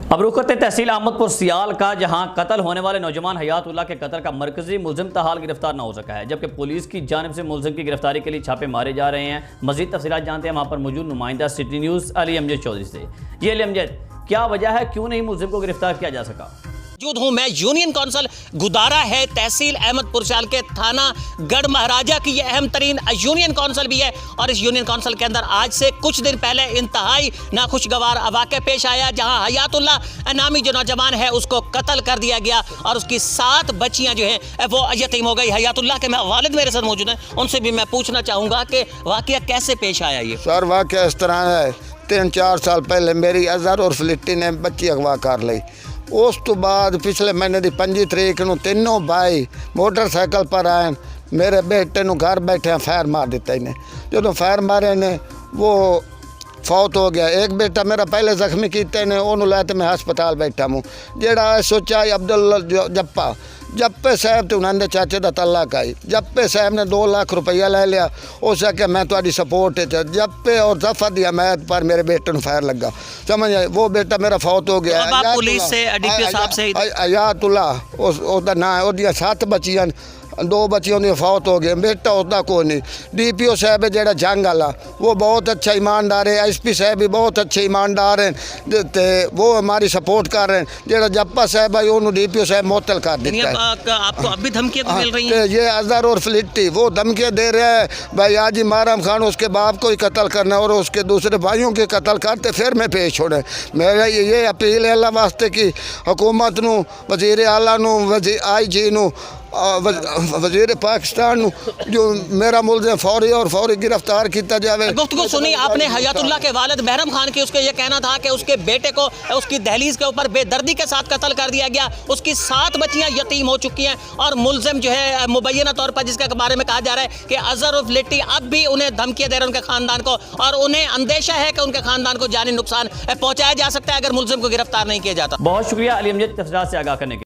अब रुख करते तहसील अहमदपुर सियाल का, जहां कत्ल होने वाले नौजवान हयातुल्लाह के कत्ल का मरकजी मुलजिम तहाल गिरफ्तार न हो सका है, जबकि पुलिस की जानिब से मुलजिम की गिरफ्तारी के लिए छापे मारे जा रहे हैं। मजीद तफसीलात जानते हैं वहां पर मौजूद नुमाइंदा सिटी न्यूज़ अली अमजद चौधरी से। ये अली अमजद, क्या वजह है, क्यों नहीं मुलजिम को गिरफ्तार किया जा सका? मौजूद हूँ मैं यूनियन काउंसिल गुदारा है, तहसील अहमदपुर सियाल के थाना गढ़ महाराजा की यह अहम तरीन यूनियन काउंसिल भी है। और इस यूनियन काउंसिल के अंदर आज से कुछ दिन पहले इंतहाई नाखुशगवार वाक़या पेश आया, जहां हयातुल्लाह नामी जो नौजवान है उसको कत्ल कर दिया गया और उसकी 7 बच्चियां जो हैं वो यतीम हो गई। हयातुल्लाह के वालिद मेरे साथ मौजूद हैं, उनसे भी मैं पूछना चाहूँगा कि वाक़या कैसे पेश आया। ये सर वाक़या इस तरह है, 3-4 साल पहले मेरी अजहर और फलिट्टी ने बच्ची अगवा कर ली। उस तो बाद पिछले महीने की 25 तरीक को तीनों भाई मोटरसाइकिल पर आए, मेरे बेटे को घर बैठे फायर मार दिता इन्हें। जो फायर मारे ने वो फौत हो गया। एक बेटा मेरा पहले जख्मी किए ने, उन्होंने लैते मैं हस्पताल बैठा हूँ। जेड़ा सोचा अब्दुल जप्पे साहब तो उन्होंने चाचे का तलाक आई। जप्पे साहब ने 2 लाख रुपया ले लिया, उस आके मैं थोड़ी सपोर्ट है। जप्पे और जफा दी हमायत पर मेरे बेटे को फायर लगा, समझ आए। वो बेटा मेरा फौत हो गया। पुलिस से डीपीओ साहब से हयातुल्लाह उसका ना है, वो 7 बच्चियां, 2 बच्चियों की फौत हो गए, बेटा उसका कोई नहीं। डीपीओ साहब है जेड़ा जंग वाला, वो बहुत अच्छा ईमानदार है। एसपी साहब भी बहुत अच्छे ईमानदार हैं, तो वो हमारी सपोर्ट कर रहे हैं। जेड़ा जप्पा साहब है उन्होंने डीपीओ साहब मुअत्तल कर दिया है। आपको अब भी धमकियां मिल रही हैं? ये अजहर और फलिट्टी वो धमकियां दे रहे हैं, भाई आज ही माराम खान उसके बाप को ही कत्ल करना और उसके दूसरे भाइयों के कत्ल करते फिर मैं पेश छोड़े। मेरा ये अपील है अल्लाह वास्ते की हुकूमत नू, वज़ीर आला नू, IG नू, वज़ीर पाकिस्तान जो मेरा मुल्ज़िम फौरी गिरफ्तार किया जाए। गुफ्तगू सुनी आपने हयातुल्लाह के वालिद महरम खान की। उसके ये कहना था कि उसके बेटे को उसकी दहलीज के ऊपर बेदर्दी के साथ कत्ल कर दिया गया। उसकी 7 बच्चियां यतीम हो चुकी हैं और मुल्ज़िम जो है मुबैना तौर पर जिसके बारे में कहा जा रहा है कि अजहर और फलिट्टी अब भी उन्हें धमकियां दे रहे हैं उनके ख़ानदान को, और उन्हें अंदेशा है कि उनके ख़ानदान को जानी नुकसान पहुँचाया जा सकता है अगर मुल्ज़िम को गिरफ्तार नहीं किया जाता। बहुत शुक्रिया अली अमजद तफसीलात से आगाह करने के।